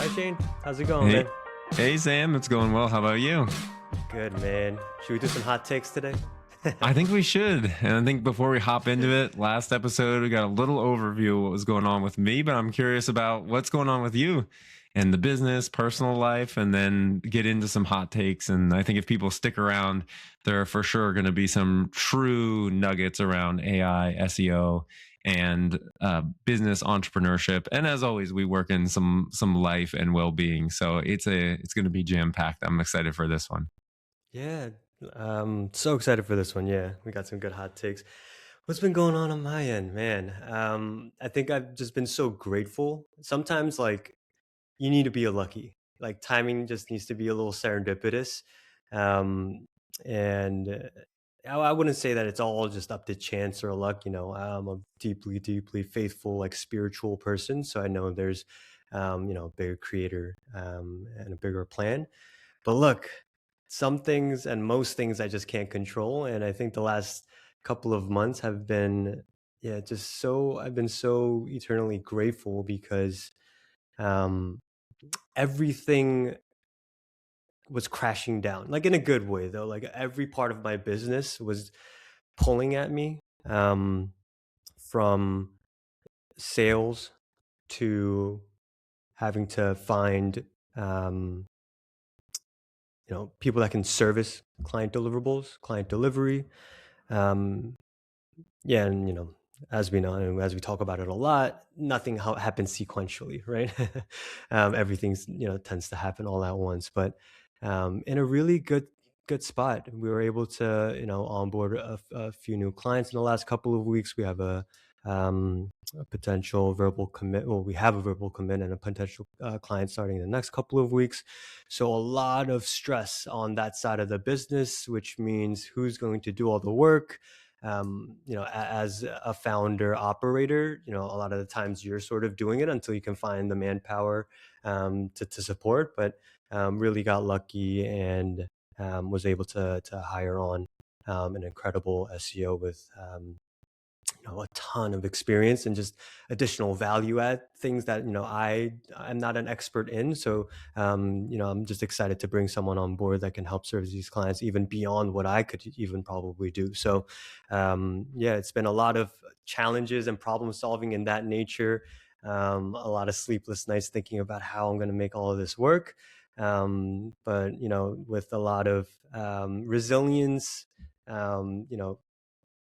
Hi Shane, how's it going, Hey, man? hey Sam, it's going well. How about you? Good, man. Should we do some hot takes today? I think we should. And I think before we hop into it, last episode we got a little overview of what was going on with me, but I'm curious about what's going on with you and the business, personal life, and then get into some hot takes. And I think if people stick around, there are for sure going to be some true nuggets around AI, SEO, and business entrepreneurship. And as always, we work in some life and well being. So it's going to be jam packed. I'm excited for this one. Yeah, so excited for this one. Yeah, we got some good hot takes. What's been going on my end, man? I think I've just been so grateful. Sometimes, like, you need to be a lucky. Like, timing just needs to be a little serendipitous. Um, and I wouldn't say that it's all just up to chance or luck. I'm a deeply, deeply faithful, like, spiritual person. So I know there's, a bigger creator and a bigger plan. But look, some things and most things I just can't control. And I think the last couple of months have been, yeah, I've been so eternally grateful because um, everything was crashing down, like in a good way, though. Like every part of my business was pulling at me, from sales to having to find, um, people that can service client deliverables, client delivery. Um, yeah, and as we know, and as we talk about it a lot, nothing happens sequentially, right? Everything's tends to happen all at once, but in a really good spot. We were able to onboard a few new clients in the last couple of weeks. We have a potential verbal commit. Well, we have a verbal commit and a potential client starting in the next couple of weeks. So a lot of stress on that side of the business, which means who's going to do all the work. As a founder operator, a lot of the times you're sort of doing it until you can find the manpower to support. But really got lucky and was able to hire on an incredible SEO with a ton of experience and just additional value add things that I'm not an expert in. So I'm just excited to bring someone on board that can help service these clients even beyond what I could even probably do. So yeah, it's been a lot of challenges and problem solving in that nature. A lot of sleepless nights thinking about how I'm going to make all of this work. But with a lot of resilience,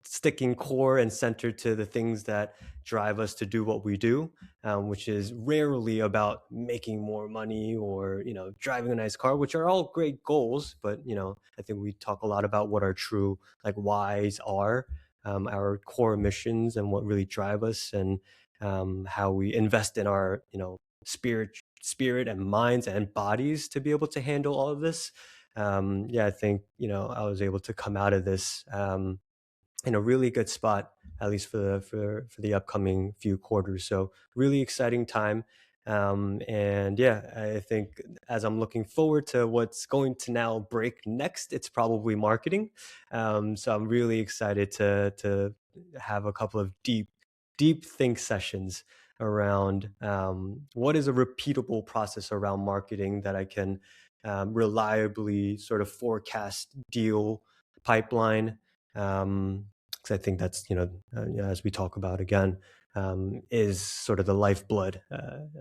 sticking core and centered to the things that drive us to do what we do, which is rarely about making more money or driving a nice car, which are all great goals. But I think we talk a lot about what our true like whys are, our core missions, and what really drive us, and how we invest in our spirit and minds and bodies to be able to handle all of this. Yeah, I think I was able to come out of this in a really good spot, at least for the upcoming few quarters. So really exciting time. And yeah, I think as I'm looking forward to what's going to now break next, it's probably marketing. So I'm really excited to have a couple of deep think sessions around what is a repeatable process around marketing that I can reliably sort of forecast deal pipeline, because I think that's as we talk about again, is sort of the lifeblood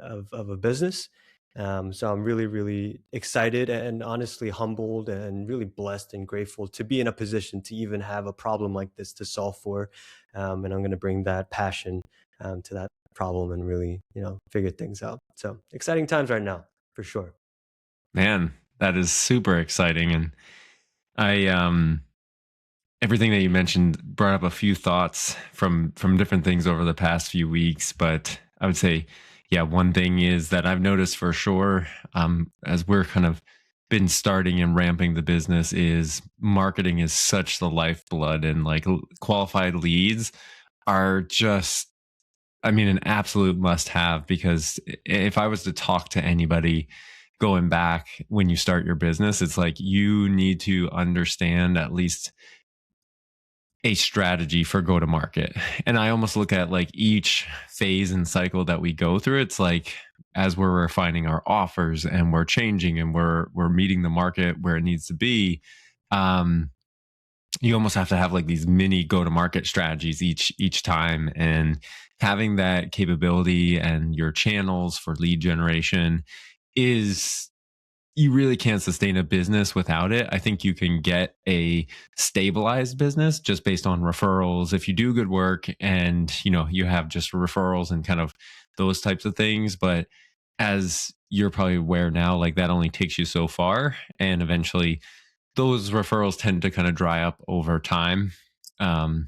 of a business. So I'm really really excited and honestly humbled and really blessed and grateful to be in a position to even have a problem like this to solve for, and I'm going to bring that passion to that problem and really figure things out. So exciting times right now for sure. Man, that is super exciting. And I everything that you mentioned brought up a few thoughts from different things over the past few weeks. But I would say, yeah, one thing is that I've noticed for sure, as we're kind of been starting and ramping the business, is marketing is such the lifeblood, and like qualified leads are just, I mean, an absolute must have. Because if I was to talk to anybody going back when you start your business, it's like you need to understand at least a strategy for go to market. And I almost look at like each phase and cycle that we go through. It's like as we're refining our offers and we're changing and we're meeting the market where it needs to be, um, you almost have to have like these mini go to market strategies each time, and having that capability and your channels for lead generation is, you really can't sustain a business without it. I think you can get a stabilized business just based on referrals if you do good work, and you have just referrals and kind of those types of things. But as you're probably aware now, like that only takes you so far, and eventually those referrals tend to kind of dry up over time. Um,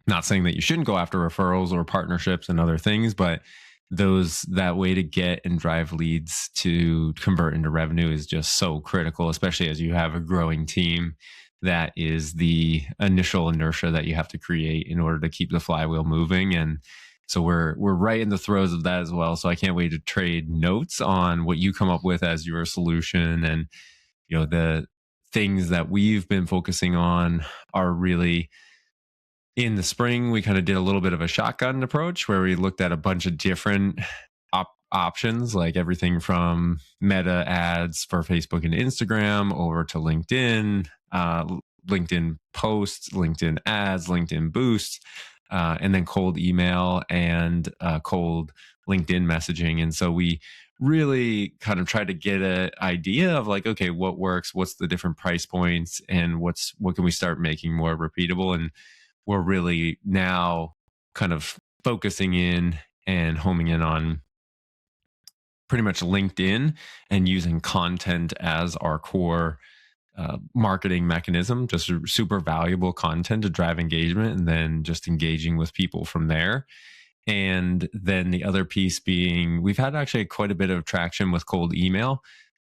Not saying that you shouldn't go after referrals or partnerships and other things, but that way to get and drive leads to convert into revenue is just so critical, especially as you have a growing team. That is the initial inertia that you have to create in order to keep the flywheel moving. And so we're right in the throes of that as well. So I can't wait to trade notes on what you come up with as your solution. And the things that we've been focusing on are really, in the spring, we kind of did a little bit of a shotgun approach where we looked at a bunch of different options, like everything from meta ads for Facebook and Instagram over to LinkedIn, LinkedIn posts, LinkedIn ads, LinkedIn boosts, and then cold email and cold LinkedIn messaging. And so we really kind of tried to get an idea of like, okay, what works, what's the different price points, and what can we start making more repeatable. And we're really now kind of focusing in and homing in on pretty much LinkedIn and using content as our core marketing mechanism, just super valuable content to drive engagement, and then just engaging with people from there. And then the other piece being, we've had actually quite a bit of traction with cold email.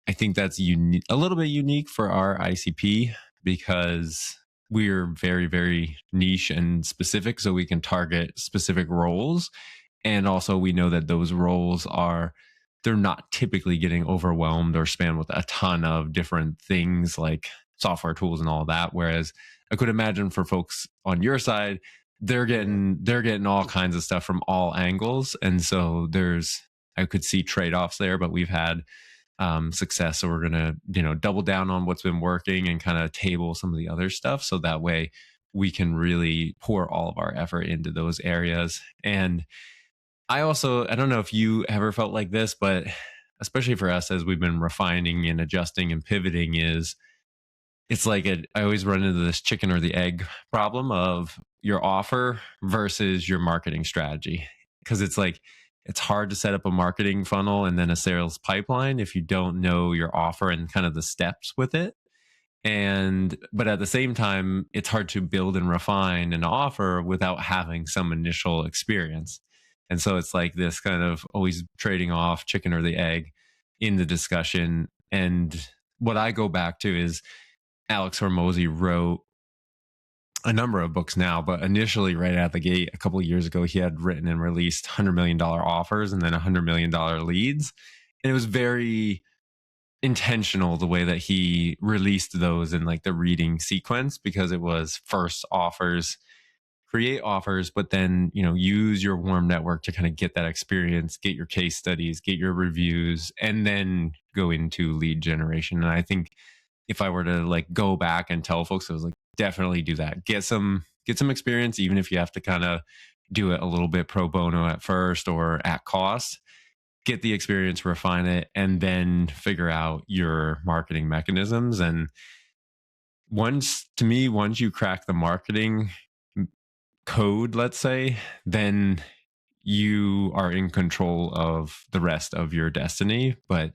I think that's a little bit unique for our ICP because we're very, very niche and specific, so we can target specific roles. And also we know that those roles they're not typically getting overwhelmed or spammed with a ton of different things like software tools and all that. Whereas I could imagine for folks on your side, Yeah, they're getting all kinds of stuff from all angles. And so I could see trade-offs there, but we've had success. So we're going to, double down on what's been working and kind of table some of the other stuff. So that way we can really pour all of our effort into those areas. And I don't know if you ever felt like this, but especially for us as we've been refining and adjusting and pivoting, it's like I always run into this chicken or the egg problem of your offer versus your marketing strategy. Cause it's like, it's hard to set up a marketing funnel and then a sales pipeline if you don't know your offer and kind of the steps with it. But at the same time, it's hard to build and refine an offer without having some initial experience. And so it's like this kind of always trading off chicken or the egg in the discussion. And what I go back to is Alex Hormozy wrote a number of books now, but initially, right out the gate, a couple of years ago, he had written and released $100 million offers and then $100 million leads. And it was very intentional the way that he released those in like the reading sequence, because it was first offers, create offers, but then use your warm network to kind of get that experience, get your case studies, get your reviews, and then go into lead generation. And I think if I were to like go back and tell folks, I was like, definitely do that, get some experience, even if you have to kind of do it a little bit pro bono at first or at cost. Get the experience, refine it, and then figure out your marketing mechanisms. And once you crack the marketing code, let's say, then you are in control of the rest of your destiny. But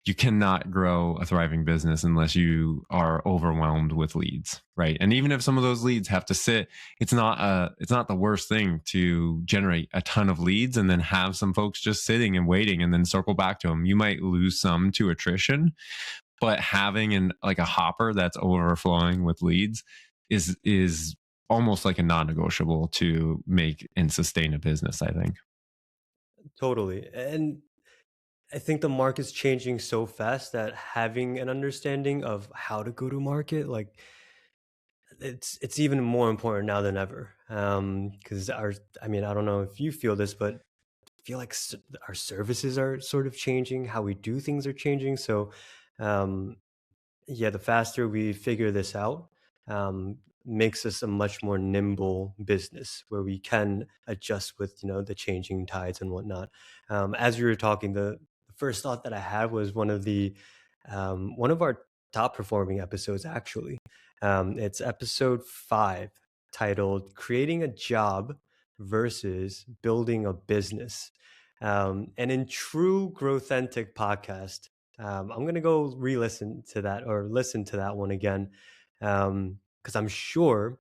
you cannot grow a thriving business unless you are overwhelmed with leads, right? And even if some of those leads have to sit, it's not the worst thing to generate a ton of leads and then have some folks just sitting and waiting and then circle back to them. You might lose some to attrition, but having a hopper that's overflowing with leads is almost like a non-negotiable to make and sustain a business, I think. totally. And I think the market's changing so fast that having an understanding of how to go to market, like it's even more important now than ever. Because I mean, I don't know if you feel this, but feel like our services are sort of changing, how we do things are changing. So um, yeah, the faster we figure this out, makes us a much more nimble business where we can adjust with, the changing tides and whatnot. As you were talking, the first thought that I had was one of our top performing episodes, actually. It's episode 5, titled "Creating a Job versus Building a Business." And in true Growthentic podcast, I'm gonna go re-listen to that or listen to that one again, because I'm sure,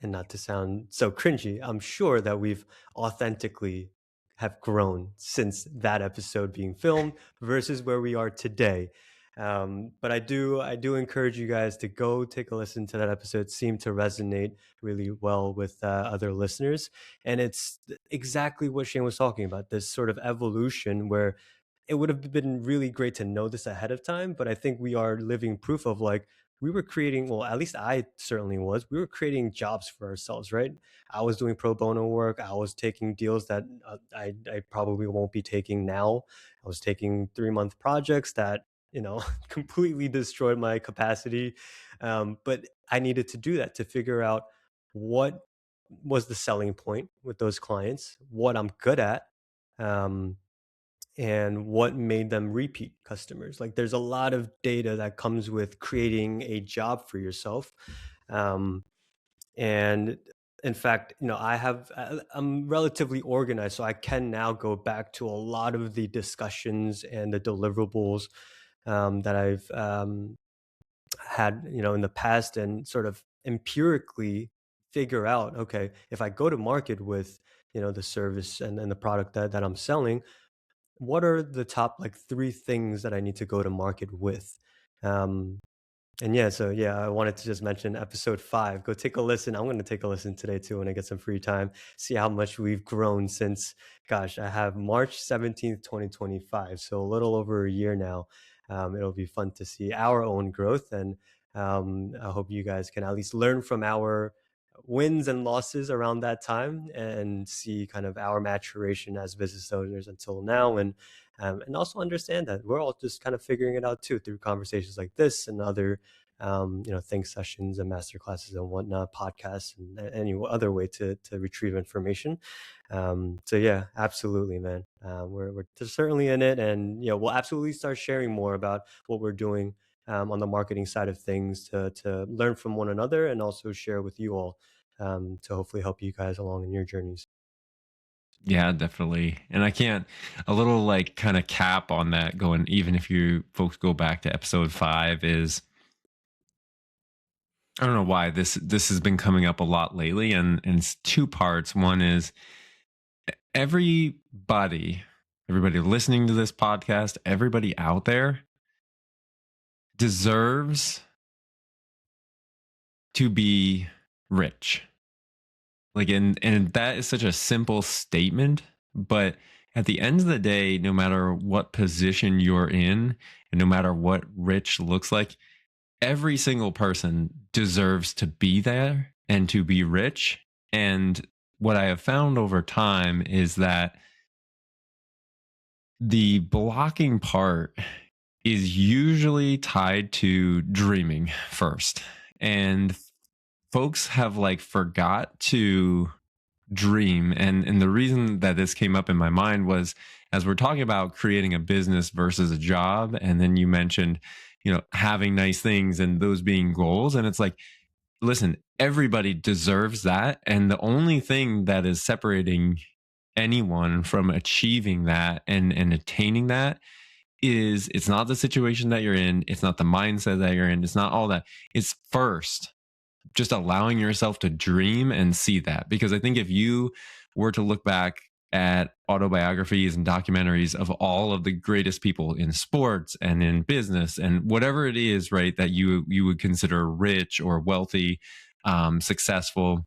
and not to sound so cringy, I'm sure that we've authentically have grown since that episode being filmed versus where we are today. But I do encourage you guys to go take a listen to that episode. It seemed to resonate really well with other listeners, and it's exactly what Shane was talking about. This sort of evolution where it would have been really great to know this ahead of time, but I think we are living proof of, like, we were creating, well, at least I certainly was, we were creating jobs for ourselves, right? I was doing pro bono work. I was taking deals that I probably won't be taking now. I was taking 3-month projects that, completely destroyed my capacity. But I needed to do that to figure out what was the selling point with those clients, what I'm good at. Um, and what made them repeat customers. Like, there's a lot of data that comes with creating a job for yourself. Um, and in fact, I'm relatively organized, so I can now go back to a lot of the discussions and the deliverables that I've had, in the past, and sort of empirically figure out, okay, if I go to market with, the service and the product that I'm selling, what are the top, like, 3 things that I need to go to market with? Um, and yeah, so yeah, I wanted to just mention episode 5. Go take a listen. I'm going to take a listen today too when I get some free time. See how much we've grown since, gosh, I have March 17th, 2025. So a little over a year now. It'll be fun to see our own growth. And I hope you guys can at least learn from our wins and losses around that time and see kind of our maturation as business owners until now. And also understand that we're all just kind of figuring it out too through conversations like this and other think sessions and master classes and whatnot, podcasts, and any other way to retrieve information. So yeah, absolutely, man. We're certainly in it, and we'll absolutely start sharing more about what we're doing on the marketing side of things to learn from one another and also share with you all, to hopefully help you guys along in your journeys. Yeah, definitely. And I can't, a little like kind of cap on that going, even if you folks go back to episode 5, is I don't know why this has been coming up a lot lately, and it's two parts. One is everybody, everybody listening to this podcast, everybody out there deserves to be rich. Like, and that is such a simple statement, but at the end of the day, no matter what position you're in and no matter what rich looks like, every single person deserves to be there and to be rich. And what I have found over time is that the blocking part is usually tied to dreaming first. And folks have like forgot to dream. And the reason that this came up in my mind was as we're talking about creating a business versus a job, and then you mentioned, having nice things and those being goals. And it's like, listen, everybody deserves that. And the only thing that is separating anyone from achieving that and attaining that is it's not the situation that you're in. It's not the mindset that you're in. It's not all that. It's first just allowing yourself to dream and see that. Because I think if you were to look back at autobiographies and documentaries of all of the greatest people in sports and in business and whatever it is, right, that you would consider rich or wealthy, successful,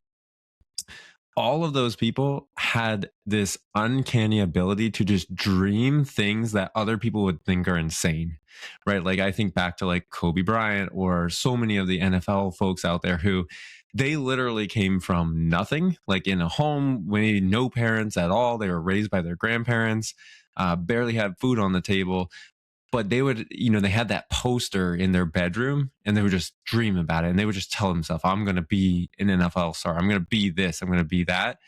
all of those people had this uncanny ability to just dream things that other people would think are insane, right? Like I think back to like Kobe Bryant or so many of the NFL folks out there who they literally came from nothing, like in a home with no parents at all. They were raised by their grandparents, barely had food on the table, but they would, they had that poster in their bedroom and they would just dream about it. And they would just tell themselves, I'm going to be an NFL star. I'm going to be this. I'm going to be that.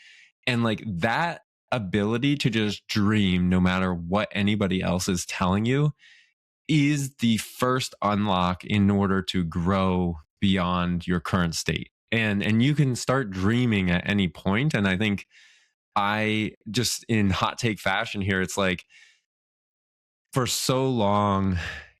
And like that ability to just dream no matter what anybody else is telling you is the first unlock in order to grow beyond your current state. And you can start dreaming at any point. And I think I just in hot take fashion here, it's like for so long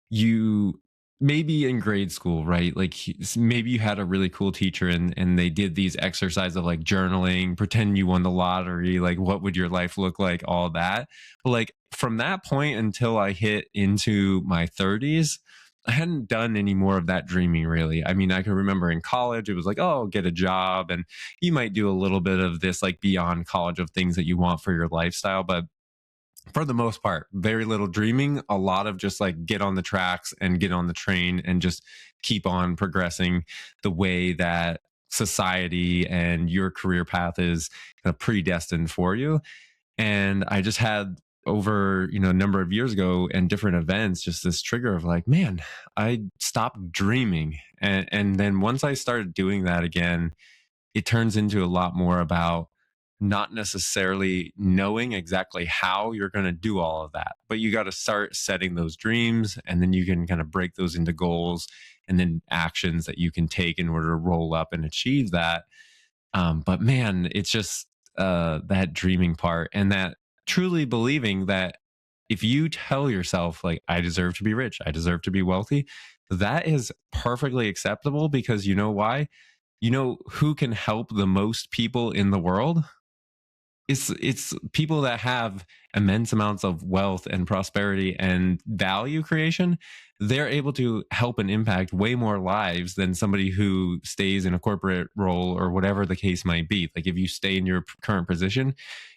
you maybe in grade school, right? Like maybe you had a really cool teacher and they did these exercises of like journaling, pretend you won the lottery, like what would your life look like, all that. But like from that point until I hit into my 30s, I hadn't done any more of that dreaming really. I mean, I can remember in college, it was like, oh, get a job. And you might do a little bit of this like beyond college of things that you want for your lifestyle. But for the most part, very little dreaming, a lot of just like get on the tracks and get on the train and just keep on progressing the way that society and your career path is kind of predestined for you. And I just had over, a number of years ago and different events, just this trigger of like, man, I stopped dreaming. And then once I started doing that again, it turns into a lot more about not necessarily knowing exactly how you're going to do all of that, but you got to start setting those dreams and then you can kind of break those into goals and then actions that you can take in order to roll up and achieve that. But man, it's just that dreaming part and that truly believing that if you tell yourself, like, I deserve to be rich, I deserve to be wealthy, that is perfectly acceptable because you know why? You know who can help the most people in the world? It's people that have immense amounts of wealth and prosperity and value creation. They're able to help and impact way more lives than somebody who stays in a corporate role or whatever the case might be. Like if you stay in your current position,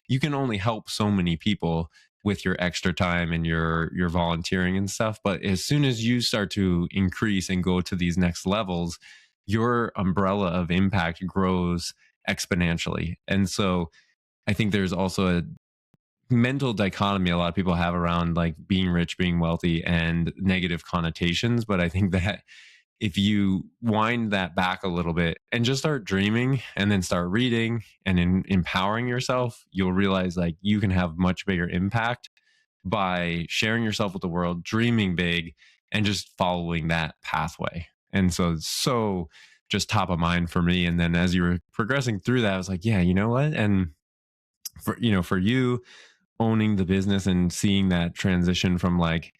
you can only help so many people with your extra time and your volunteering and stuff. But as soon as you start to increase and go to these next levels, your umbrella of impact grows exponentially. And so I think there's also a mental dichotomy a lot of people have around like being rich, being wealthy, and negative connotations. But I think that if you wind that back a little bit and just start dreaming and then start reading and empowering yourself, you'll realize like you can have much bigger impact by sharing yourself with the world, dreaming big, and just following that pathway. And so it's so just top of mind for me. And then as you were progressing through that, I was like, yeah, you know what? And for you owning the business and seeing that transition from like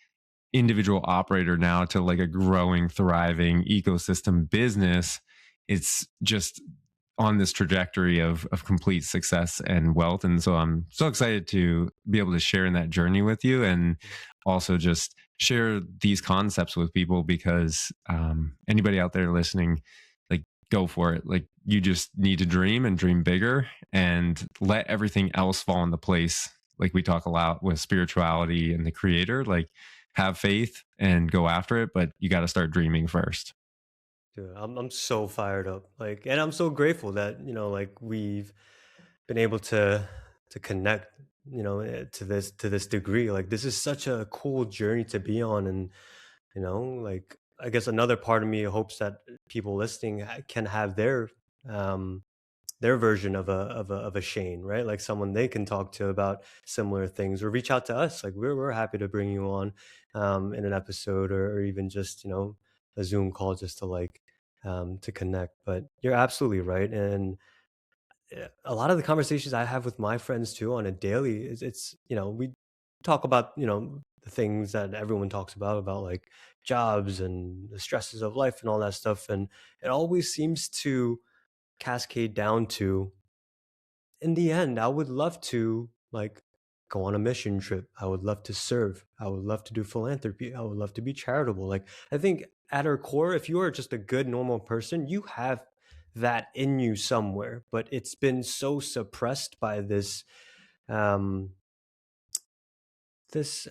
individual operator now to like a growing thriving ecosystem business, it's just on this trajectory of complete success and wealth. And so I'm so excited to be able to share in that journey with you and also just share these concepts with people because anybody out there listening, like go for it. Like you just need to dream and dream bigger and let everything else fall into place. Like we talk a lot with spirituality and the creator, like have faith and go after it, but you got to start dreaming first. Dude, I'm so fired up. Like, and I'm so grateful that, like we've been able to connect, to this degree. Like this is such a cool journey to be on. And, like I guess another part of me hopes that people listening can have their version of a Shane, right? Like someone they can talk to about similar things, or reach out to us. Like we're happy to bring you on in an episode, or even just a Zoom call, just to to connect. But you're absolutely right, and a lot of the conversations I have with my friends too on a daily is it's we talk about the things that everyone talks about like jobs and the stresses of life and all that stuff, and it always seems to cascade down to, in the end, I would love to go on a mission trip. I would love to serve. I would love to do philanthropy. I would love to be charitable. Like I think at our core, if you are just a good normal person, you have that in you somewhere, but it's been so suppressed by um this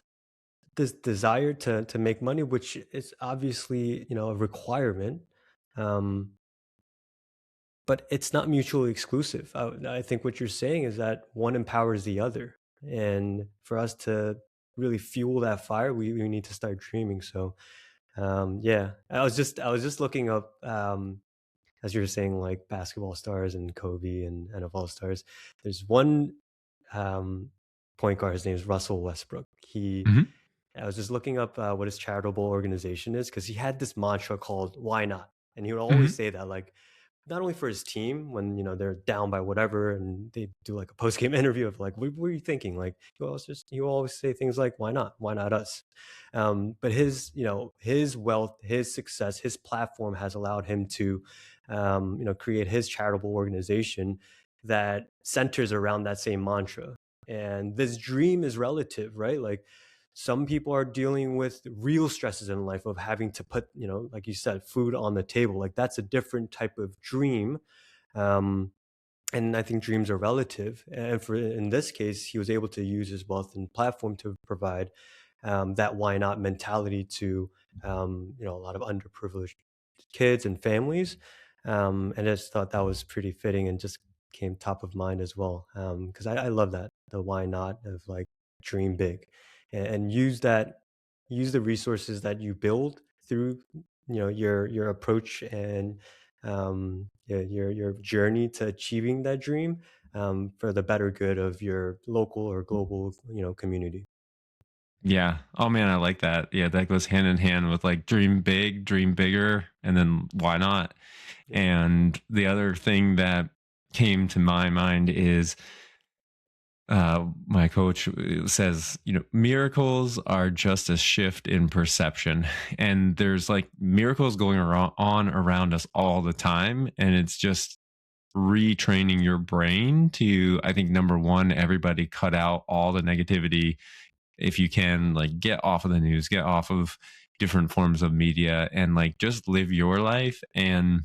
this desire to make money, which is obviously, a requirement. Um but it's not mutually exclusive. I think what you're saying is that one empowers the other. And for us to really fuel that fire, we need to start dreaming. So yeah, I was just looking up as you were saying, like basketball stars and Kobe and NFL stars. There's one um, point guard. His name is Russell Westbrook. He Hmm. I was just looking up what his charitable organization is because he had this mantra called "Why not," and he would always Hmm. say that, like, not only for his team when they're down by whatever, and they do like a post game interview of like, "What were you thinking?" Like, he always say things like, "Why not? Why not us?" But his wealth, his success, his platform has allowed him to create his charitable organization that centers around that same mantra. And this dream is relative, right? Like, some people are dealing with real stresses in life of having to put, like you said, food on the table. Like, that's a different type of dream. Um, and I think dreams are relative. And for in this case, he was able to use his wealth and platform to provide that why not mentality to a lot of underprivileged kids and families. And I just thought that was pretty fitting and just came top of mind as well. Because I love that, the why not of like dream big, and use the resources that you build through your approach and your journey to achieving that dream for the better good of your local or global community. Yeah. Oh man, I like that. Yeah, that goes hand in hand with like dream big, dream bigger, and then why not? Yeah. And the other thing that came to my mind is my coach says, miracles are just a shift in perception. And there's like miracles going on around us all the time. And it's just retraining your brain to, I think, number one, everybody cut out all the negativity. If you can, like, get off of the news, get off of different forms of media, and like just live your life and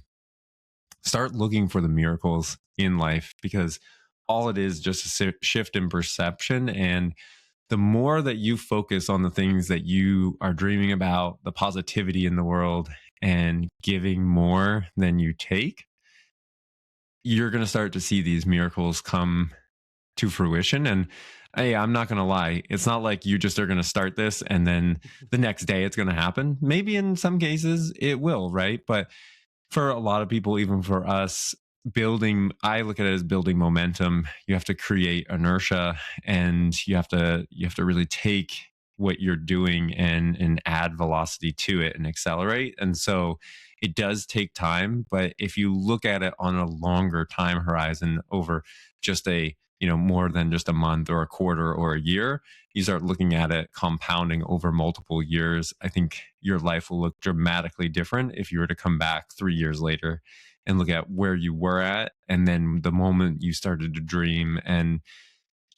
start looking for the miracles in life, because all it is just a shift in perception. And the more that you focus on the things that you are dreaming about, the positivity in the world, and giving more than you take, you're going to start to see these miracles come to fruition. And hey, I'm not going to lie, it's not like you just are going to start this and then the next day it's going to happen. Maybe in some cases it will, right? But for a lot of people, even for us, building, I look at it as building momentum. You have to create inertia, and you have to really take what you're doing and add velocity to it and accelerate. And so it does take time, but if you look at it on a longer time horizon, over just a, more than just a month or a quarter or a year, you start looking at it compounding over multiple years. I think your life will look dramatically different if you were to come back 3 years later and look at where you were at, and then the moment you started to dream, and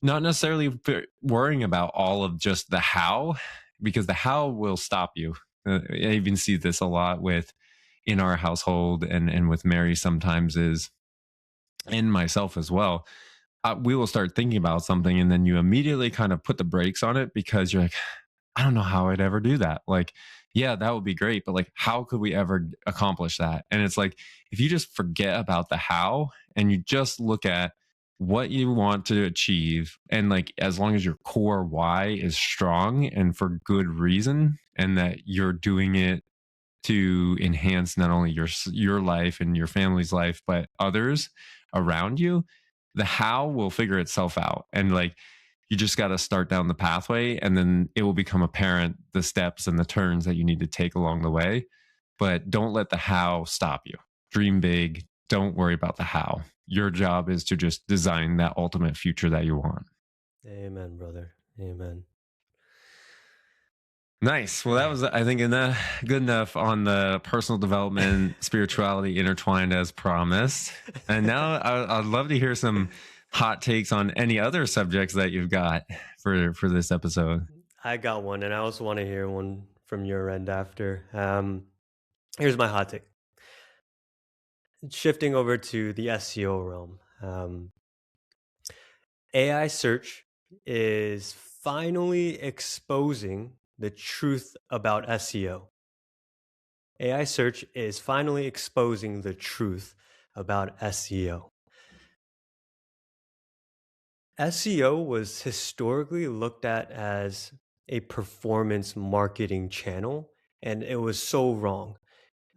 not necessarily worrying about all of just the how, because the how will stop you. I even see this a lot with in our household, and with Mary sometimes, is, and myself as well. We will start thinking about something, and then you immediately kind of put the brakes on it because you're like, I don't know how I'd ever do that. Like, yeah, that would be great, but like, how could we ever accomplish that? And it's like, if you just forget about the how and you just look at what you want to achieve, and like, as long as your core why is strong and for good reason, and that you're doing it to enhance not only your life and your family's life, but others around you, the how will figure itself out. And like, you just got to start down the pathway, and then it will become apparent the steps and the turns that you need to take along the way. But don't let the how stop you. Dream big. Don't worry about the how. Your job is to just design that ultimate future that you want. Amen, brother. Amen. Nice. Well, that was, I think, enough, good enough on the personal development, spirituality intertwined as promised. And now I'd love to hear some hot takes on any other subjects that you've got for this episode. I got one, and I also want to hear one from your end after. Here's my hot take. Shifting over to the SEO realm, AI search is finally exposing the truth about SEO. AI search is finally exposing the truth about SEO. SEO was historically looked at as a performance marketing channel, and it was so wrong.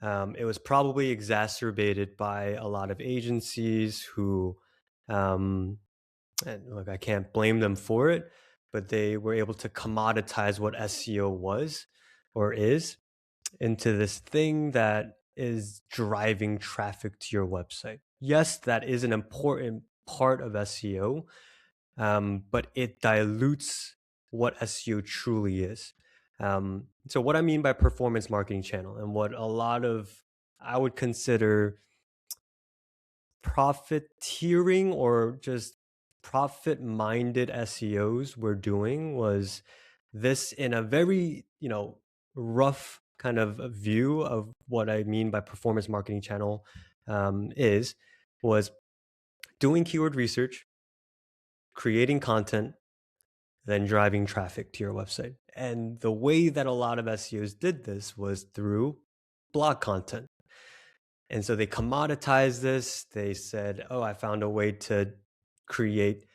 It was probably exacerbated by a lot of agencies who, um, and look, I can't blame them for it, but they were able to commoditize what SEO was or is into this thing that is driving traffic to your website. Yes, that is an important part of SEO, but it dilutes what SEO truly is. So, what I mean by performance marketing channel, and what a lot of I would consider profiteering or just profit minded SEOs were doing, was this in a very, rough kind of a view of what I mean by performance marketing channel is was doing keyword research, creating content, then driving traffic to your website. And the way that a lot of SEOs did this was through blog content. And so they commoditized this. They said, "Oh, I found a way to create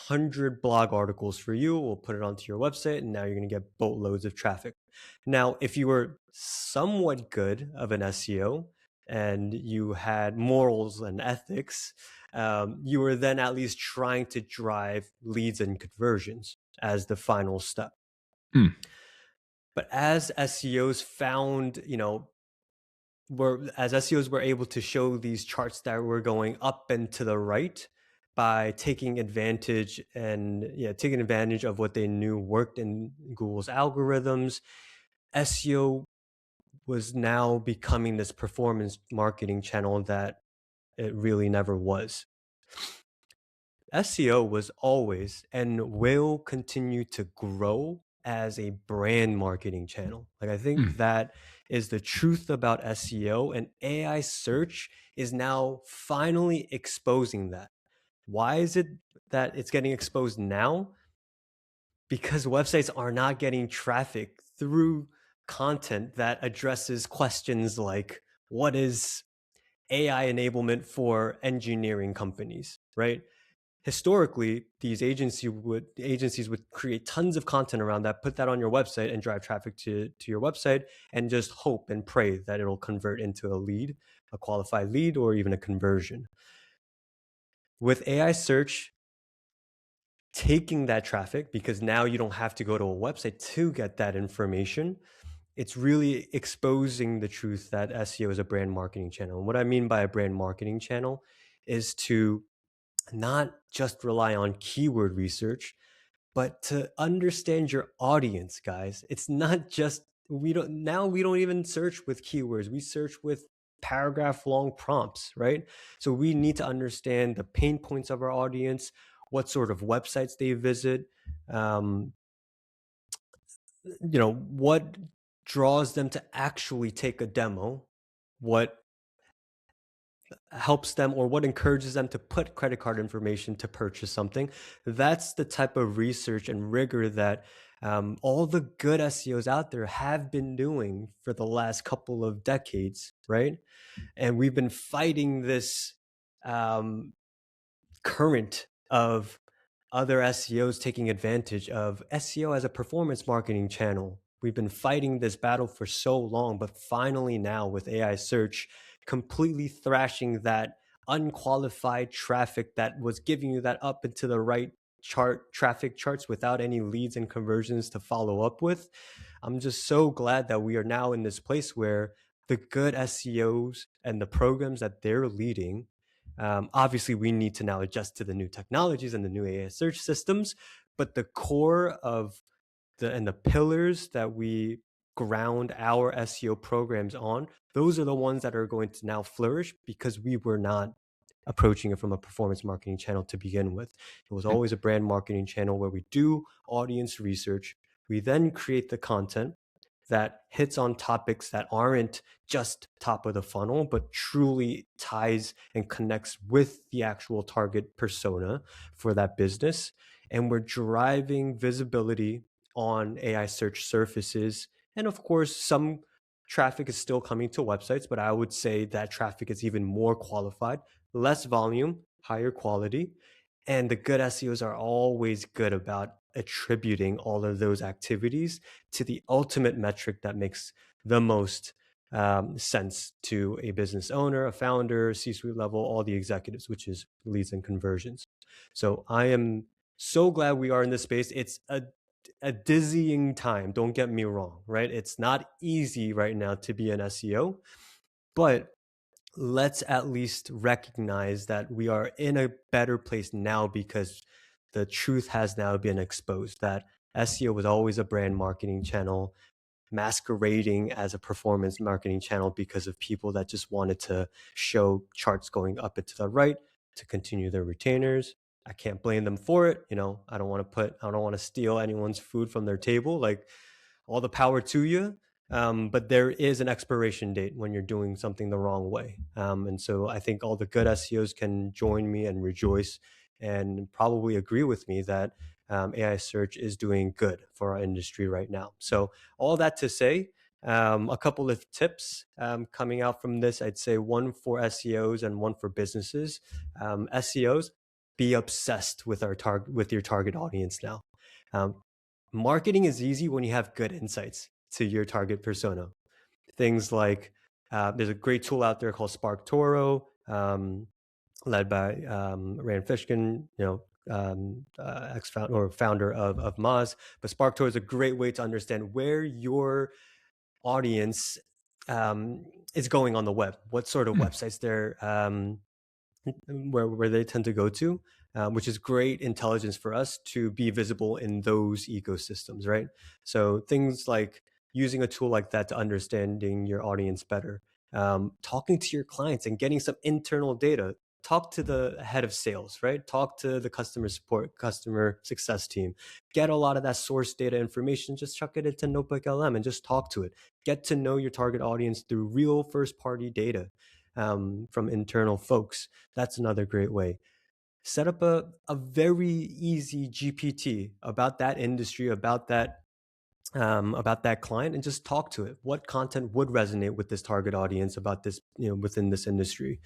100 blog articles for you. We'll put it onto your website, and now you're going to get boatloads of traffic." Now, if you were somewhat good of an SEO and you had morals and ethics, you were then at least trying to drive leads and conversions as the final step. Hmm. But as SEOs found, as SEOs were able to show these charts that were going up and to the right by taking advantage of what they knew worked in Google's algorithms, SEO was now becoming this performance marketing channel that it really never was. SEO was always and will continue to grow as a brand marketing channel. Like, I think Hmm. that is the truth about SEO, and AI search is now finally exposing that. Why is it that it's getting exposed now? Because websites are not getting traffic through content that addresses questions like, what is AI enablement for engineering companies, right? Historically, these agencies would create tons of content around that, put that on your website, and drive traffic to your website, and just hope and pray that it'll convert into a lead, a qualified lead, or even a conversion. With AI search taking that traffic, because now you don't have to go to a website to get that information, it's really exposing the truth that SEO is a brand marketing channel. And what I mean by a brand marketing channel is to not just rely on keyword research, but to understand your audience, guys. It's not just, we don't even search with keywords. We search with paragraph long prompts, right? So we need to understand the pain points of our audience, what sort of websites they visit, um, what draws them to actually take a demo, what helps them or what encourages them to put credit card information to purchase something. That's the type of research and rigor that all the good SEOs out there have been doing for the last couple of decades, right? And we've been fighting this um, current of other SEOs taking advantage of SEO as a performance marketing channel. We've been fighting this battle for so long, but finally now with AI search completely thrashing that unqualified traffic that was giving you that up and to the right traffic charts without any leads and conversions to follow up with. I'm just so glad that we are now in this place where the good SEOs and the programs that they're leading, obviously, we need to now adjust to the new technologies and the new AI search systems. But the core of the pillars that we ground our SEO programs on, those are the ones that are going to now flourish because we were not approaching it from a performance marketing channel to begin with. It was always a brand marketing channel where we do audience research. We then create the content that hits on topics that aren't just top of the funnel, but truly ties and connects with the actual target persona for that business. And we're driving visibility on AI search surfaces. And of course, some traffic is still coming to websites, but I would say that traffic is even more qualified less volume, higher quality. And the good SEOs are always good about attributing all of those activities to the ultimate metric that makes the most sense to a business owner, a founder, C-suite level, all the executives, which is leads and conversions. So I am so glad we are in this space. It's a dizzying time. Don't get me wrong, right? It's not easy right now to be an SEO, but let's at least recognize that we are in a better place now because the truth has now been exposed that SEO was always a brand marketing channel masquerading as a performance marketing channel because of people that just wanted to show charts going up and to the right to continue their retainers. I can't blame them for it. I don't want to steal anyone's food from their table. Like, all the power to you. But there is an expiration date when you're doing something the wrong way. And so I think all the good SEOs can join me and rejoice and probably agree with me that AI search is doing good for our industry right now. So all that to say, a couple of tips coming out from this. I'd say one for SEOs and one for businesses. SEOs, be obsessed with your target audience now. Um, Marketing is easy when you have good insights to your target persona. Things like there's a great tool out there called SparkToro, led by Rand Fishkin, ex-founder or founder of Moz. But SparkToro is a great way to understand where your audience is going on the web, what sort of websites they're where they tend to go to, which is great intelligence for us to be visible in those ecosystems, right? So things like using a tool like that to understanding your audience better, talking to your clients and getting some internal data. Talk to the head of sales, right? Talk to the customer support, customer success team. Get a lot of that source data information, just chuck it into Notebook LM and just talk to it. Get to know your target audience through real first party data from internal folks. That's another great way. Set up a very easy GPT about that industry, about that client, and just talk to it. What content would resonate with this target audience about this, within this industry?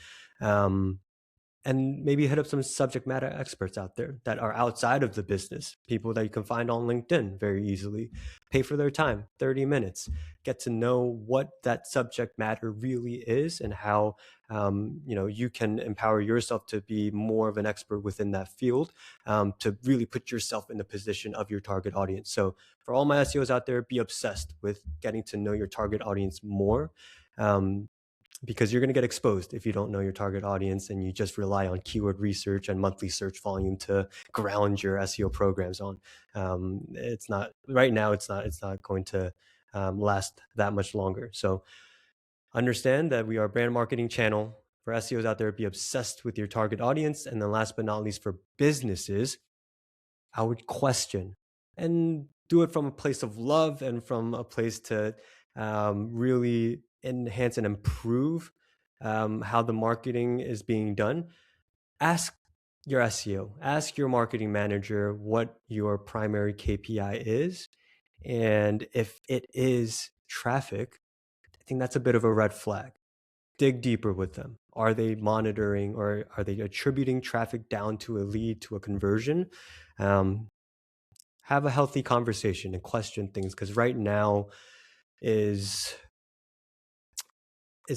And maybe hit up some subject matter experts out there that are outside of the business, people that you can find on LinkedIn very easily. Pay for their time, 30 minutes, get to know what that subject matter really is and how you can empower yourself to be more of an expert within that field, to really put yourself in the position of your target audience. So for all my SEOs out there, be obsessed with getting to know your target audience more. Because you're going to get exposed if you don't know your target audience and you just rely on keyword research and monthly search volume to ground your SEO programs on. It's not right now. It's not going to last that much longer. So understand that we are a brand marketing channel. For SEOs out there, be obsessed with your target audience. And then last but not least, for businesses, I would question and do it from a place of love and from a place to really enhance and improve how the marketing is being done. Ask your SEO, ask your marketing manager what your primary KPI is. And if it is traffic, I think that's a bit of a red flag. Dig deeper with them. Are they monitoring or are they attributing traffic down to a lead, to a conversion? Have a healthy conversation and question things, because right now is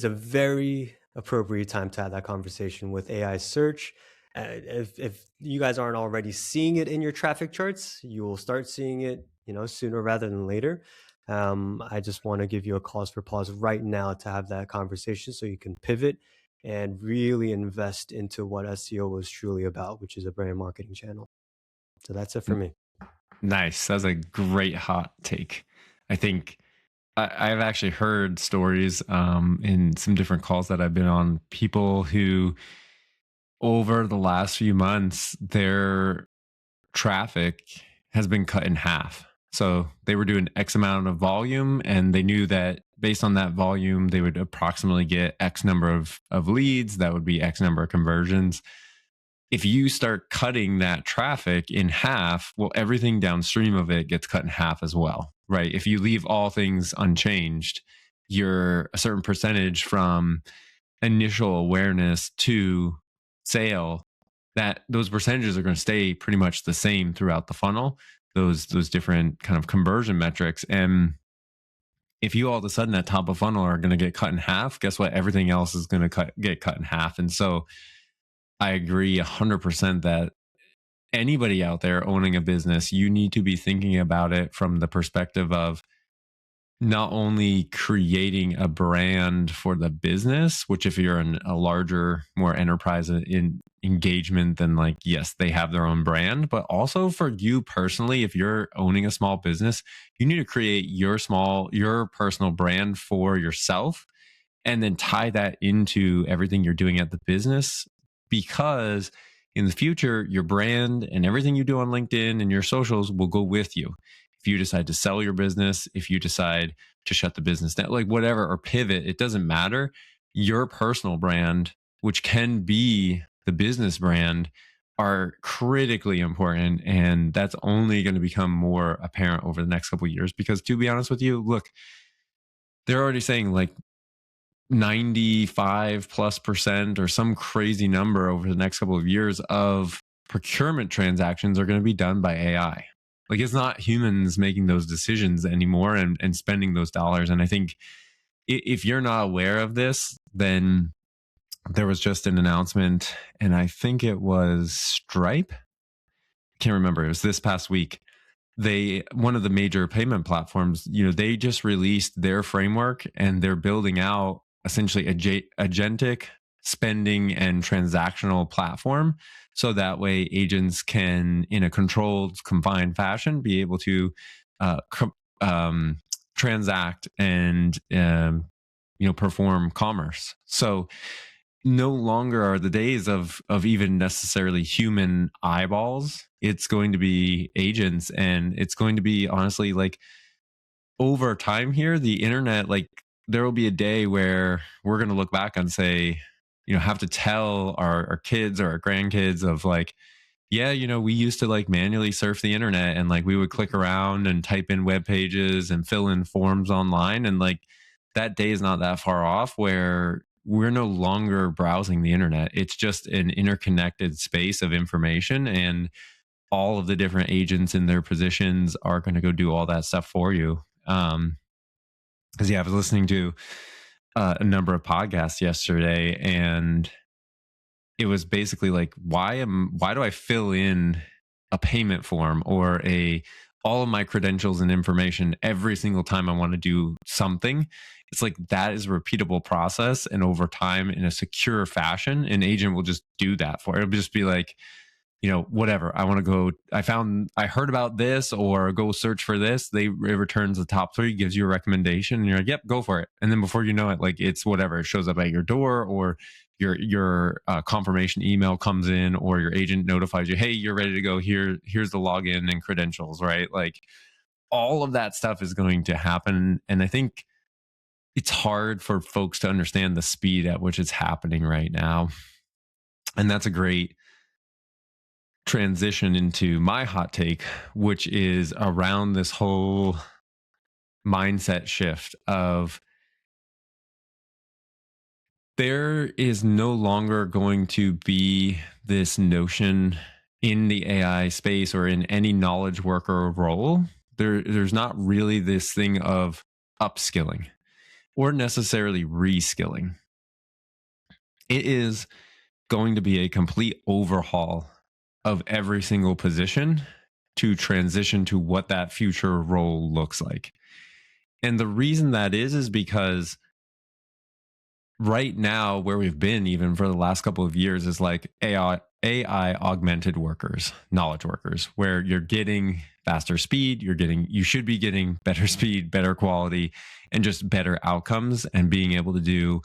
a very appropriate time to have that conversation with AI search. If you guys aren't already seeing it in your traffic charts, you will start seeing it, sooner rather than later. I just want to give you a cause for pause right now to have that conversation so you can pivot and really invest into what SEO was truly about, which is a brand marketing channel. So that's it for me. Nice. That's a great hot take. I think I've actually heard stories in some different calls that I've been on, people who over the last few months, their traffic has been cut in half. So they were doing X amount of volume and they knew that based on that volume, they would approximately get X number of leads. That would be X number of conversions. If you start cutting that traffic in half, well, everything downstream of it gets cut in half as well, right? If you leave all things unchanged, you're a certain percentage from initial awareness to sale, that those percentages are going to stay pretty much the same throughout the funnel, those different kind of conversion metrics. And if you all of a sudden at top of funnel are going to get cut in half, guess what? Everything else is going to get cut in half. And so I agree 100% that anybody out there owning a business, you need to be thinking about it from the perspective of not only creating a brand for the business, which if you're in a larger, more enterprise in engagement, then like, yes, they have their own brand, but also for you personally, if you're owning a small business, you need to create your personal brand for yourself and then tie that into everything you're doing at the business, because in the future your brand and everything you do on LinkedIn and your socials will go with you. If you decide to sell your business, if you decide to shut the business down, like whatever, or pivot, it doesn't matter. Your personal brand, which can be the business brand, are critically important, and that's only going to become more apparent over the next couple of years. Because to be honest with you, look, they're already saying like 95+% or some crazy number over the next couple of years of procurement transactions are going to be done by AI. Like it's not humans making those decisions anymore and spending those dollars. And I think if you're not aware of this, then there was just an announcement, and I think it was Stripe. I can't remember. It was this past week. One of the major payment platforms, they just released their framework, and they're building out essentially agentic spending and transactional platform, so that way agents can, in a controlled, confined fashion, be able to transact and perform commerce. So no longer are the days of even necessarily human eyeballs. It's going to be agents, and it's going to be, honestly, like over time here, the internet, like there will be a day where we're going to look back and say, have to tell our kids or our grandkids of like, yeah, we used to like manually surf the internet, and like we would click around and type in web pages and fill in forms online. And like that day is not that far off where we're no longer browsing the internet. It's just an interconnected space of information, and all of the different agents in their positions are going to go do all that stuff for you. Because I was listening to a number of podcasts yesterday, and it was basically like, why do I fill in a payment form or all of my credentials and information every single time I want to do something? It's like that is a repeatable process, and over time in a secure fashion, an agent will just do that for it. It'll just be like, whatever. I want to go, I heard about this, or go search for this. It returns the top 3, gives you a recommendation, and you're like, yep, go for it. And then before you know it, like it's whatever, it shows up at your door, or your confirmation email comes in, or your agent notifies you, hey, you're ready to go. Here's the login and credentials, right? Like all of that stuff is going to happen. And I think it's hard for folks to understand the speed at which it's happening right now. And that's a great transition into my hot take, which is around this whole mindset shift of there is no longer going to be this notion in the AI space or in any knowledge worker role. There's not really this thing of upskilling or necessarily reskilling. It is going to be a complete overhaul of every single position to transition to what that future role looks like. And the reason that is because right now, where we've been even for the last couple of years, is like AI augmented workers, knowledge workers, where you're getting faster speed, you should be getting better speed, better quality, and just better outcomes, and being able to do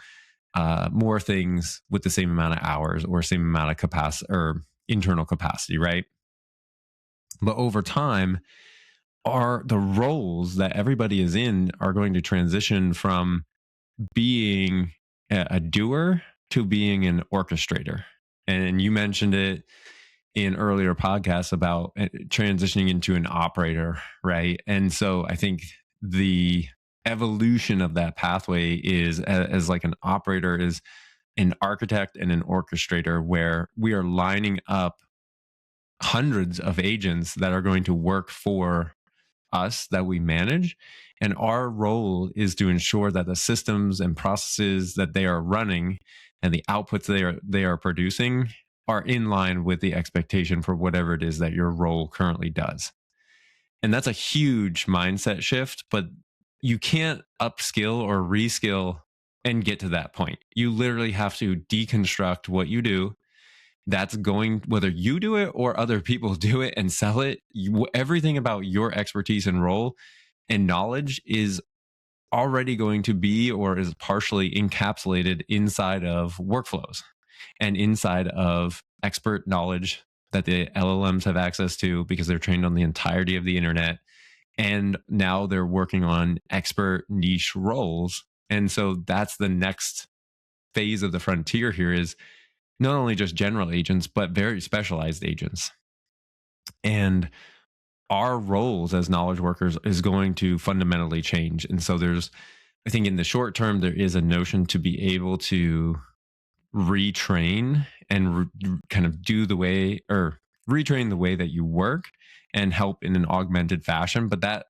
more things with the same amount of hours or same amount of capacity or internal capacity, right? But over time, the roles that everybody is in are going to transition from being a doer to being an orchestrator. And you mentioned it in earlier podcasts about transitioning into an operator, right? And so I think the evolution of that pathway is, as like an operator, is an architect and an orchestrator where we are lining up hundreds of agents that are going to work for us that we manage. And our role is to ensure that the systems and processes that they are running and the outputs they are producing are in line with the expectation for whatever it is that your role currently does. And that's a huge mindset shift, but you can't upskill or reskill and get to that point. You literally have to deconstruct what you do. That's going, whether you do it or other people do it and sell it, everything about your expertise and role and knowledge is already going to be or is partially encapsulated inside of workflows and inside of expert knowledge that the LLMs have access to because they're trained on the entirety of the internet. And now they're working on expert niche roles. And so that's the next phase of the frontier here is not only just general agents, but very specialized agents. And our roles as knowledge workers is going to fundamentally change. And so I think in the short term, there is a notion to be able to retrain and kind of do the way or retrain the way that you work and help in an augmented fashion. But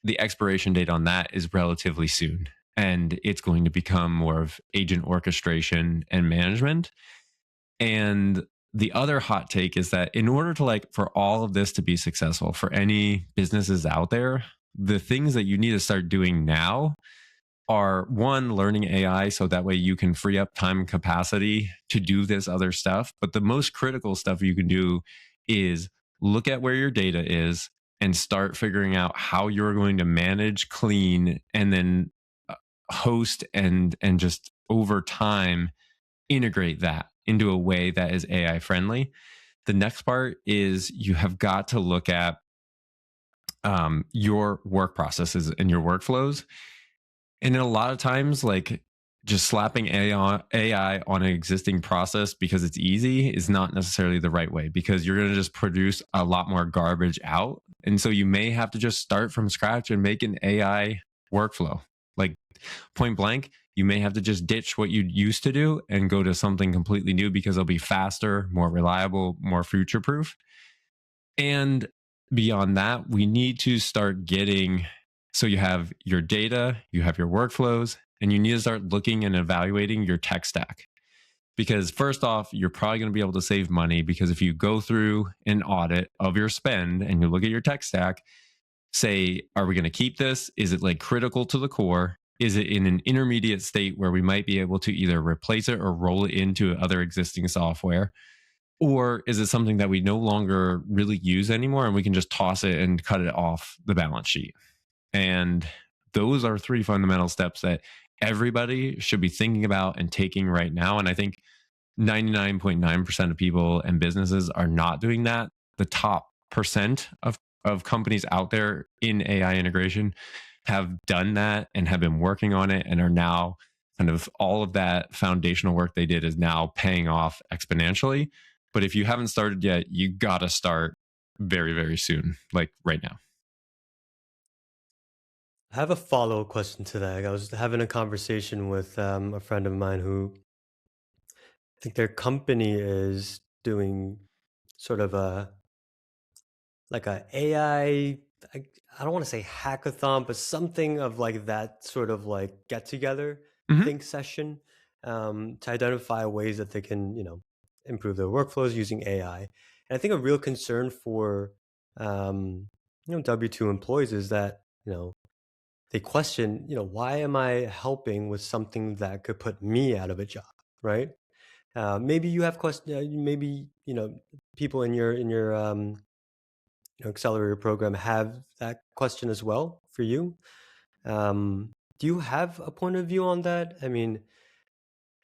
the expiration date on that is relatively soon. And it's going to become more of agent orchestration and management. And the other hot take is that in order to for all of this to be successful for any businesses out there, the things that you need to start doing now are one, learning AI so that way you can free up time and capacity to do this other stuff. But the most critical stuff you can do is look at where your data is and start figuring out how you're going to manage, clean, and then host and just over time integrate that into a way that is AI friendly. The next part is you have got to look at your work processes and your workflows. And a lot of times, just slapping AI on an existing process because it's easy is not necessarily the right way because you're going to just produce a lot more garbage out. And so you may have to just start from scratch and make an AI workflow. Like point blank, you may have to just ditch what you used to do and go to something completely new because it'll be faster, more reliable, more future proof. And beyond that, we need to start getting, so you have your data, you have your workflows, and you need to start looking and evaluating your tech stack. Because first off, you're probably going to be able to save money because if you go through an audit of your spend and you look at your tech stack, say, are we going to keep this? Is it critical to the core? Is it in an intermediate state where we might be able to either replace it or roll it into other existing software? Or is it something that we no longer really use anymore and we can just toss it and cut it off the balance sheet? And those are three fundamental steps that everybody should be thinking about and taking right now. And I think 99.9% of people and businesses are not doing that. The top percent of companies out there in AI integration have done that and have been working on it and are now kind of all of that foundational work they did is now paying off exponentially. But if you haven't started yet, you got to start very, very soon, like right now. I have a follow-up question to that. I was having a conversation with a friend of mine who I think their company is doing sort of a AI, I don't want to say hackathon, but something of that sort of get together Mm-hmm. think session to identify ways that they can, improve their workflows using AI. And I think a real concern for W2 employees is that, they question, why am I helping with something that could put me out of a job, right? Maybe you have questions. Maybe people in your accelerator program have that question as well for you. Do you have a point of view on that? I mean,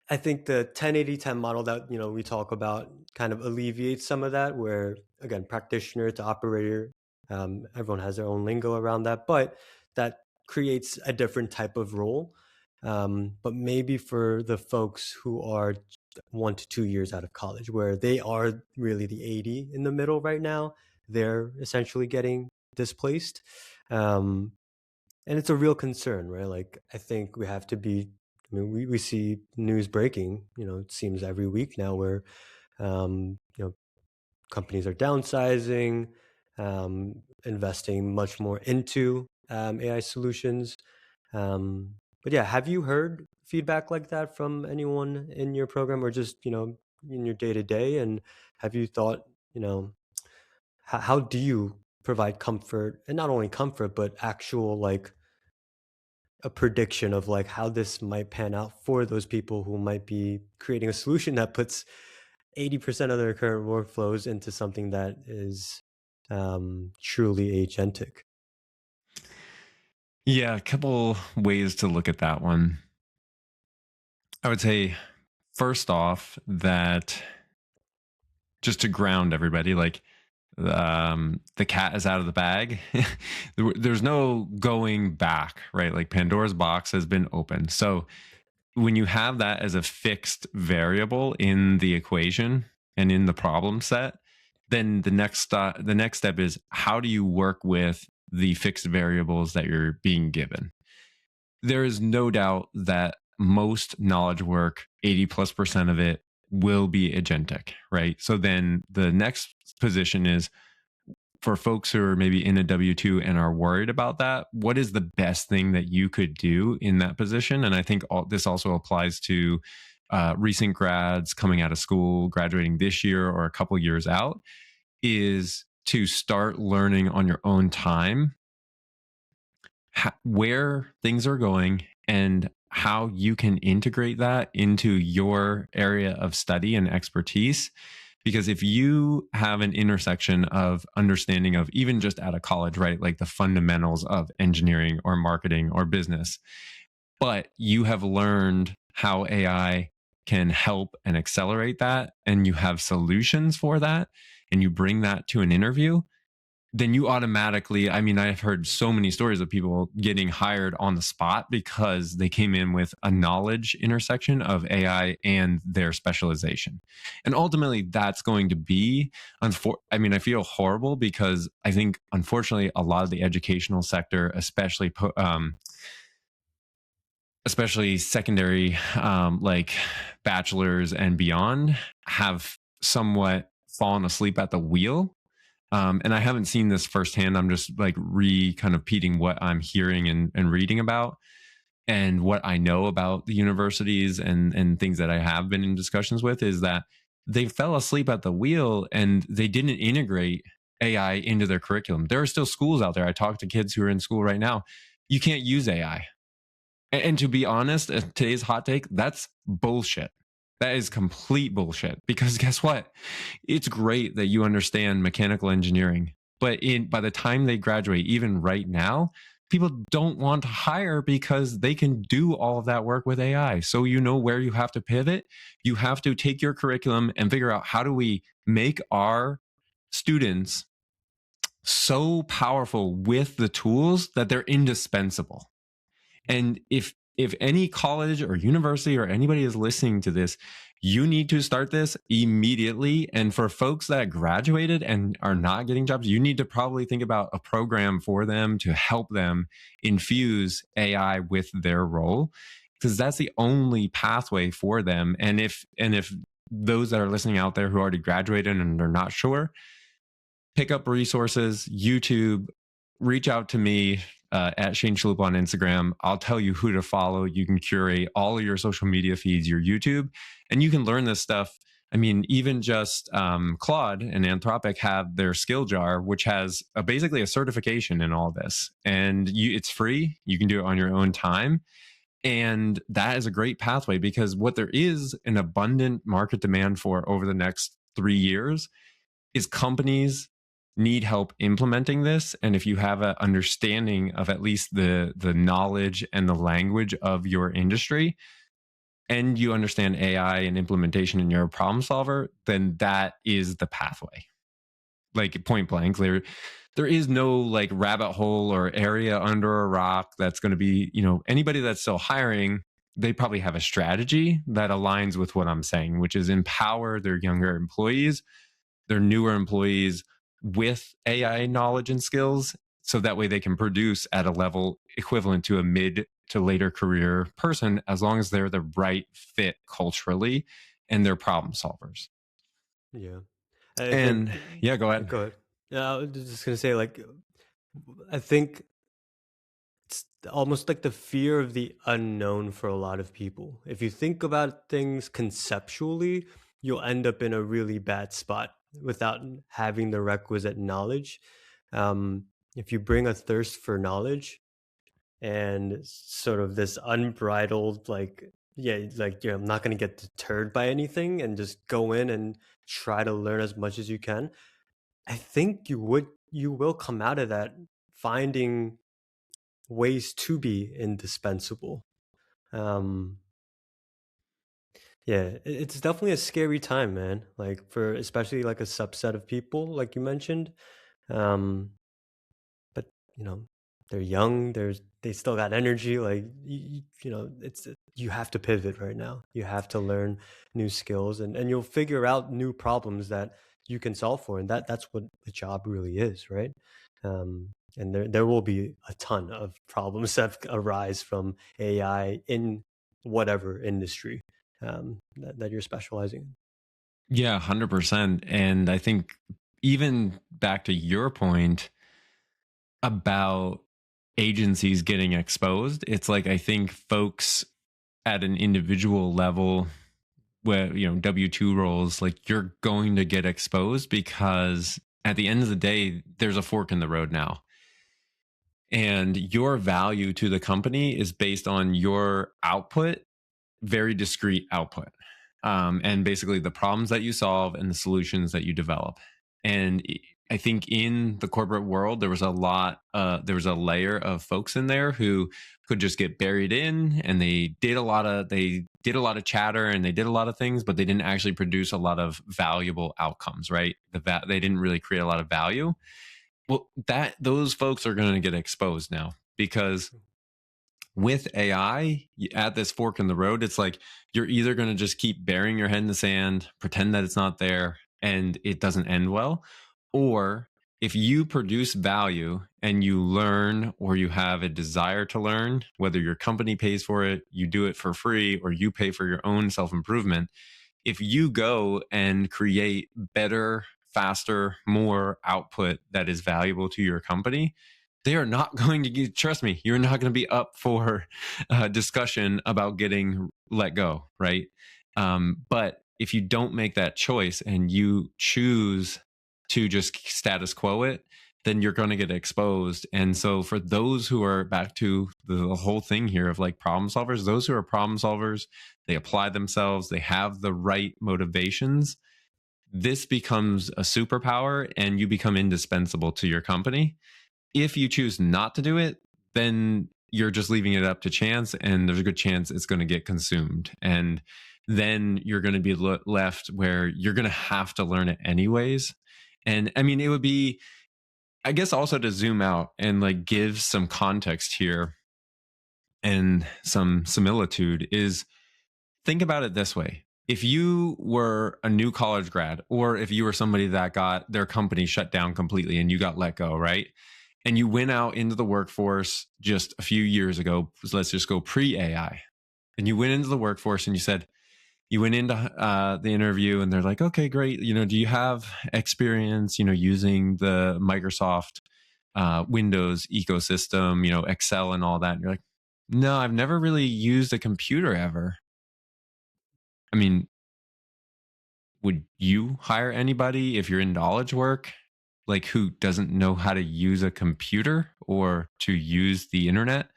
I think the 10-80-10 model that we talk about kind of alleviates some of that, where again, practitioner to operator, everyone has their own lingo around that, but that creates a different type of role. But maybe for the folks who are 1 to 2 years out of college, where they are really the 80 in the middle right now, they're essentially getting displaced. And it's a real concern, right? I think we have to be I mean, we see news breaking, it seems every week now where, companies are downsizing, investing much more into AI solutions. But yeah, have you heard feedback like that from anyone in your program or just, in your day to day? And have you thought, how do you provide comfort, and not only comfort, but actual like a prediction of like how this might pan out for those people who might be creating a solution that puts 80% of their current workflows into something that is truly agentic? Yeah, a couple ways to look at that one. I would say first off that just to ground everybody, like the cat is out of the bag. There's no going back, right? Like Pandora's box has been opened. So when you have that as a fixed variable in the equation and in the problem set, then the next step is how do you work with the fixed variables that you're being given. There is no doubt that most knowledge work, 80+% of it, will be agentic, right? So then the next position is for folks who are maybe in a W 2 and are worried about that, what is the best thing that you could do in that position? And I think this also applies to recent grads coming out of school, graduating this year or a couple years out, is to start learning on your own time where things are going and how you can integrate that into your area of study and expertise. Because if you have an intersection of understanding of even just out of college, right, like the fundamentals of engineering or marketing or business, but you have learned how AI can help and accelerate that, and you have solutions for that, and you bring that to an interview, then you automatically, I mean, I've heard so many stories of people getting hired on the spot because they came in with a knowledge intersection of AI and their specialization. And ultimately, that's going to be, I mean, I feel horrible because I think, unfortunately, a lot of the educational sector, especially secondary, like bachelors and beyond, have somewhat fallen asleep at the wheel. And I haven't seen this firsthand. I'm just like kind of repeating what I'm hearing and reading about and what I know about the universities and things that I have been in discussions with is that they fell asleep at the wheel and they didn't integrate AI into their curriculum. There are still schools out there. I talk to kids who are in school right now. You can't use AI. And to be honest, today's hot take, that's bullshit. That is complete bullshit. Because guess what? It's great that you understand mechanical engineering, but by the time they graduate, even right now, people don't want to hire because they can do all of that work with AI. So you know where you have to pivot. You have to take your curriculum and figure out how do we make our students so powerful with the tools that they're indispensable. And if any college or university or anybody is listening to this, you need to start this immediately. And for folks that graduated and are not getting jobs, you need to probably think about a program for them to help them infuse AI with their role, because that's the only pathway for them. And if those that are listening out there who already graduated and are not sure, pick up resources, YouTube, reach out to me at Shane Schlup on Instagram. I'll tell you who to follow. You can curate all of your social media feeds, your YouTube, and you can learn this stuff. I mean, even just Claude and Anthropic have their skill jar, which has basically a certification in all this. And it's free. You can do it on your own time. And that is a great pathway because what there is an abundant market demand for over the next 3 years is companies need help implementing this. And if you have an understanding of at least the knowledge and the language of your industry, and you understand AI and implementation and you're a problem solver, then that is the pathway. Like point blank, there is no like rabbit hole or area under a rock that's going to be, anybody that's still hiring, they probably have a strategy that aligns with what I'm saying, which is empower their younger employees, their newer employees with AI knowledge and skills. So that way they can produce at a level equivalent to a mid to later career person as long as they're the right fit culturally and they're problem solvers. Yeah. I think And yeah, go ahead. go ahead. Yeah, I was just gonna say, like, I think it's almost like the fear of the unknown for a lot of people. If you think about things conceptually, you'll end up in a really bad spot without having the requisite knowledge. If you bring a thirst for knowledge and sort of this unbridled, like, yeah, like, I'm not going to get deterred by anything and just go in and try to learn as much as you can. I think you will come out of that finding ways to be indispensable. Um, yeah, it's definitely a scary time, man. Like, for especially like a subset of people, like you mentioned. Um, but you know, they're young. They still got energy. Like, it's you have to pivot right now. You have to learn new skills, and you'll figure out new problems that you can solve for, and that's what the job really is, right? And there will be a ton of problems that arise from AI in whatever industry that you're specializing in. Yeah, 100%. And I think even back to your point about agencies getting exposed, it's like I think folks at an individual level where, W2 roles, like you're going to get exposed because at the end of the day, there's a fork in the road now. And your value to the company is based on your output, very discrete output, and basically the problems that you solve and the solutions that you develop. And I think in the corporate world, there was a layer of folks in there who could just get buried in, and they did a lot of chatter and they did a lot of things, but they didn't actually produce a lot of valuable outcomes, right? They didn't really create a lot of value. Well, those folks are going to get exposed now because with AI at this fork in the road, it's like you're either going to just keep burying your head in the sand, pretend that it's not there, and it doesn't end well. Or if you produce value and you learn or you have a desire to learn, whether your company pays for it, you do it for free, or you pay for your own self improvement, if you go and create better, faster, more output that is valuable to your company, they are not going to get, trust me, you're not going to be up for discussion about getting let go, right? But if you don't make that choice and you choose to just status quo it, then you're going to get exposed. And so for those who are back to the whole thing here of like problem solvers, those who are problem solvers, they apply themselves, they have the right motivations. This becomes a superpower and you become indispensable to your company. If you choose not to do it, then you're just leaving it up to chance, and there's a good chance it's going to get consumed. And then you're going to be left where you're going to have to learn it anyways. And I mean, it would be, I guess, also to zoom out and like give some context here and some similitude is think about it this way. If you were a new college grad, or if you were somebody that got their company shut down completely and you got let go, right? And you went out into the workforce just a few years ago, let's just go pre AI, and you went into the workforce and you went into the interview and they're like, okay, great. Do you have experience, using the Microsoft Windows ecosystem, Excel and all that? And you're like, no, I've never really used a computer ever. I mean, would you hire anybody if you're in knowledge work, like who doesn't know how to use a computer or to use the internet?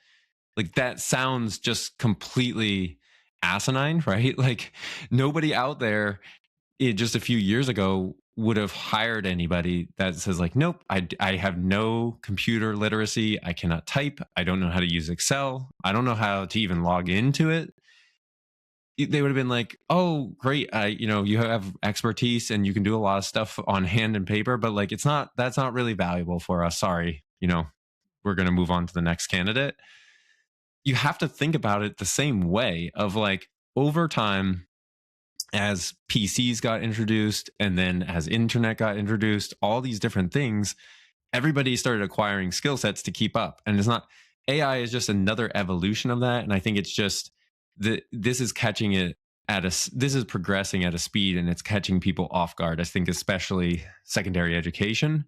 Like that sounds just completely asinine, right? Like nobody out there just a few years ago would have hired anybody that says like, nope, I have no computer literacy. I cannot type. I don't know how to use Excel. I don't know how to even log into it. They would have been like, oh, great. You have expertise and you can do a lot of stuff on hand and paper, but like, that's not really valuable for us. Sorry. We're going to move on to the next candidate. You have to think about it the same way of like over time, as PCs got introduced and then as internet got introduced, all these different things, everybody started acquiring skill sets to keep up. And it's not, AI is just another evolution of that. And I think it's just this is catching it this is progressing at a speed and it's catching people off guard. I think especially secondary education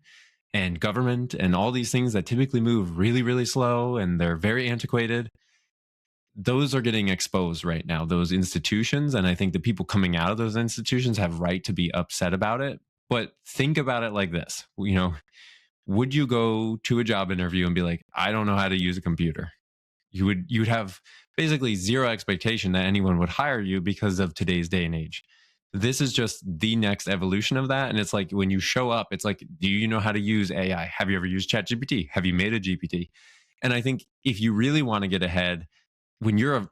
and government and all these things that typically move really, really slow and they're very antiquated. Those are getting exposed right now, those institutions. And I think the people coming out of those institutions have right to be upset about it. But think about it like this, would you go to a job interview and be like, I don't know how to use a computer? You would have basically zero expectation that anyone would hire you because of today's day and age. This is just the next evolution of that. And it's like when you show up, it's like, do you know how to use AI? Have you ever used ChatGPT? Have you made a GPT? And I think if you really want to get ahead, when you're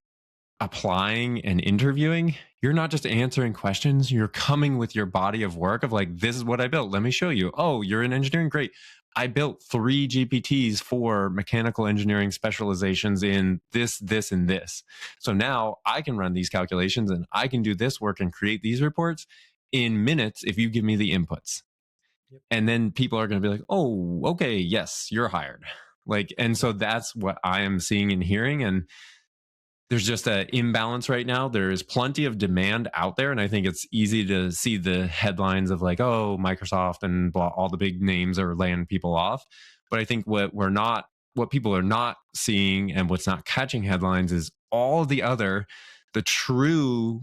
applying and interviewing, you're not just answering questions, you're coming with your body of work of like, this is what I built. Let me show you. Oh, you're in engineering? Great. I built 3 GPTs for mechanical engineering specializations in this, this, and this. So now I can run these calculations and I can do this work and create these reports in minutes if you give me the inputs. Yep. And then people are going to be like, oh, okay, yes, you're hired. And so that's what I am seeing and hearing. And there's just an imbalance right now. There is plenty of demand out there. And I think it's easy to see the headlines of like, oh, Microsoft and blah, all the big names are laying people off. But I think what people are not seeing and what's not catching headlines is all the true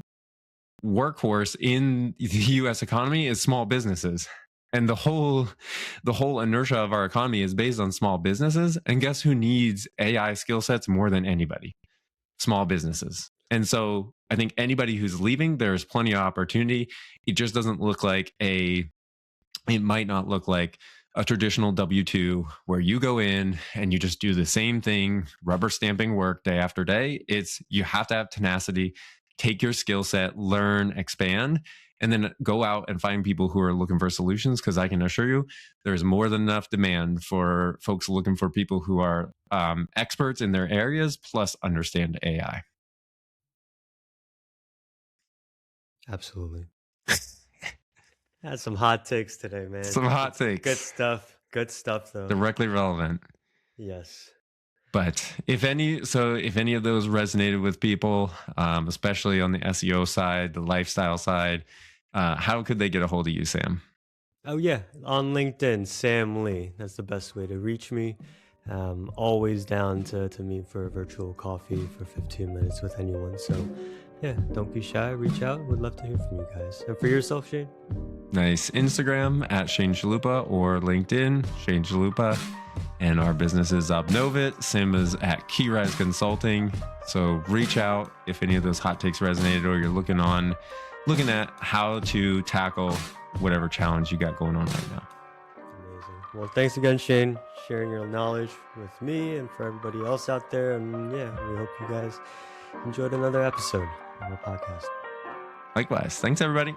workforce in the US economy is small businesses. And the whole inertia of our economy is based on small businesses. And guess who needs AI skill sets more than anybody? Small businesses. And so I think anybody who's leaving, there's plenty of opportunity. It just doesn't look like it might not look like a traditional W-2 where you go in and you just do the same thing, rubber stamping work day after day. You have to have tenacity, take your skill set, learn, expand, and then go out and find people who are looking for solutions. Because I can assure you, there's more than enough demand for folks looking for people who are experts in their areas, plus understand AI. Absolutely. Had some hot takes today, man. Some hot takes. Good stuff. Good stuff, though. Directly relevant. Yes. But if any of those resonated with people, especially on the SEO side, the lifestyle side, how could they get a hold of you, Sam? Oh, yeah. On LinkedIn, Sam Lee. That's the best way to reach me. Always down to meet for a virtual coffee for 15 minutes with anyone. So, yeah, don't be shy. Reach out. Would love to hear from you guys. And for yourself, Shane? Nice. Instagram at Shane Chalupa or LinkedIn, Shane Chalupa. And our business is Obnovit. Sim is at Keyrise Consulting. So reach out if any of those hot takes resonated or you're looking at how to tackle whatever challenge you got going on right now. Amazing. Well, thanks again, Shane, sharing your knowledge with me and for everybody else out there. And yeah, we hope you guys enjoyed another episode of our podcast. Likewise. Thanks, everybody.